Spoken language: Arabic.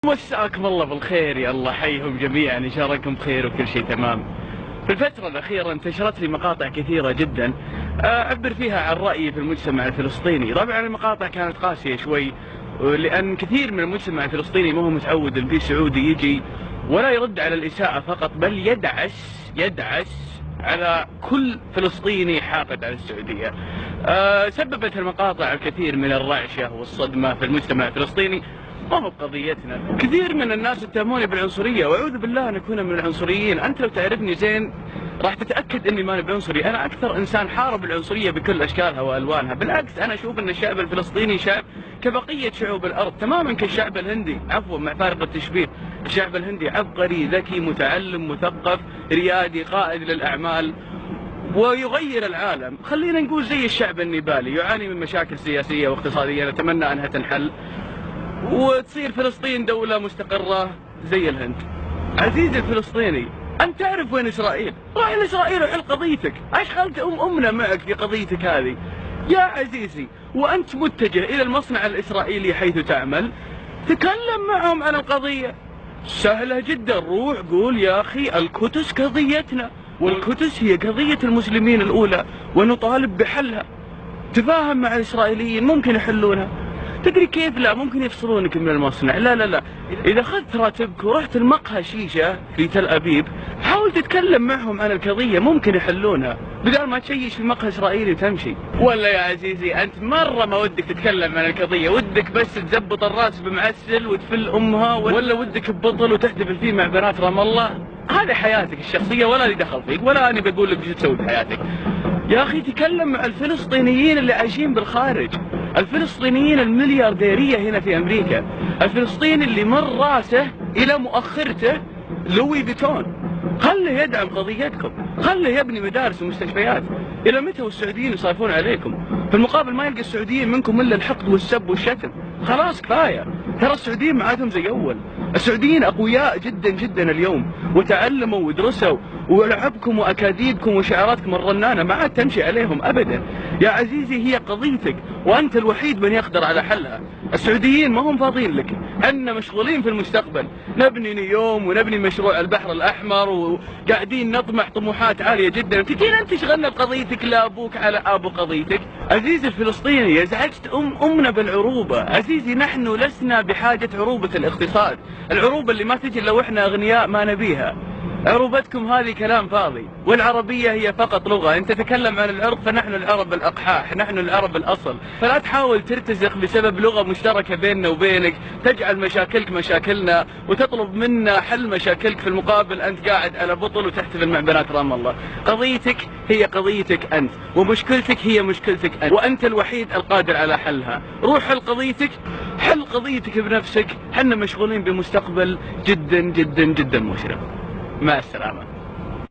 مساكم الله بالخير، يا الله حيهم جميعا، ان شاء الله انكم بخير وكل شيء تمام. في الفترة الأخيرة انتشرت لي مقاطع كثيرة جدا أعبر فيها عن رأيي في المجتمع الفلسطيني. طبعا المقاطع كانت قاسية شوي، لأن كثير من المجتمع الفلسطيني ما هو متعود أن في سعودي يجي ولا يرد على الإساءة فقط، بل يدعس على كل فلسطيني حاقد على السعودية. سببت المقاطع الكثير من الرعشة والصدمة في المجتمع الفلسطيني، ما هو بقضيتنا. كثير من الناس اتهموني بالعنصرية، واعوذ بالله ان اكون من العنصريين. انت لو تعرفني زين راح تتأكد اني ماني بعنصري. انا اكثر انسان حارب العنصرية بكل اشكالها والوانها. بالعكس انا اشوف ان الشعب الفلسطيني شعب كبقية شعوب الارض، تماما كالشعب الهندي، عفوا مع فارق التشبيه. الشعب الهندي عبقري، ذكي، متعلم، مثقف، ريادي، قائد للاعمال، ويغير العالم. خلينا نقول زي الشعب النيبالي، يعاني من مشاكل سياسية واقتصادية نتمنى انها تنحل وتصير فلسطين دولة مستقرة زي الهند. عزيزي الفلسطيني، أنت تعرف وين إسرائيل؟ روح لإسرائيل وحل قضيتك. ايش خلت أمنا معك في قضيتك هذه؟ يا عزيزي، وأنت متجه إلى المصنع الإسرائيلي حيث تعمل، تكلم معهم عن القضية. سهلة جدا، روح قول يا أخي القدس قضيتنا، والقدس هي قضية المسلمين الأولى ونطالب بحلها. تفاهم مع الإسرائيليين ممكن يحلونها. تدري كيف؟ لا، ممكن يفصلونك من المصنع. لا، إذا أخذت راتبك ورحت المقهى شيشة في تل أبيب، حاول تتكلم معهم عن القضية، ممكن يحلونها بدل ما تشيش في مقهى إسرائيلي وتمشي. ولا يا عزيزي أنت مرة ما ودك تتكلم عن القضية، ودك بس تزبط الراس بمعسل وتفل أمها، ولا ودك ببطل وتحتفل فيه مع بنات رام الله. هذه حياتك الشخصية ولا لي دخل فيك، ولا أنا بقول لك شو تسوي بحياتك. يا أخي تكلم مع الفلسطينيين اللي عايشين بالخارج، الفلسطينيين المليارديرية هنا في أمريكا، الفلسطيني اللي من راسه إلى مؤخرته لوي فيتون. خله يدعم قضيتكم، خله يبني مدارس ومستشفيات. إلى متى والسعوديين يصايفون عليكم؟ في المقابل ما يلقى السعوديين منكم إلا الحقد والسب والشتم. خلاص كفاية، ترى السعوديين ما عادهم زي أول. السعوديين أقوياء جدا جدا اليوم، وتعلموا ودرسوا، ولعبكم وأكاذيبكم وشعاراتكم الرنانة ما عاد تمشي عليهم أبدا. يا عزيزي هي قضيتك، وأنت الوحيد من يقدر على حلها. السعوديين ما هم فاضيين لك، احنا مشغولين في المستقبل، نبني نيوم ونبني مشروع البحر الأحمر، وقاعدين نطمح طموحات عالية جدا. تجينا أنت تشغلنا بقضيتك، لا أبوك على أبو قضيتك. عزيزي الفلسطيني، ازعجت أمنا بالعروبة. عزيزي نحن لسنا بحاجة عروبة الاقتصاد، العروبة اللي ما تجي لو احنا أغنياء ما نبيها. عروبتكم هذه كلام فاضي، والعربية هي فقط لغة. انت تتكلم عن العرق، فنحن العرب الأقحاح، نحن العرب الأصل. فلا تحاول ترتزق بسبب لغة مشتركة بيننا وبينك، تجعل مشاكلك مشاكلنا وتطلب منا حل مشاكلك. في المقابل أنت قاعد على بطل وتحتفل مع بنات رام الله. قضيتك هي قضيتك أنت، ومشكلتك هي مشكلتك أنت، وأنت الوحيد القادر على حلها. روح حل قضيتك، حل قضيتك بنفسك. حنا مشغولين بمستقبل جدا جدا جدا مشرق. مع السلامة.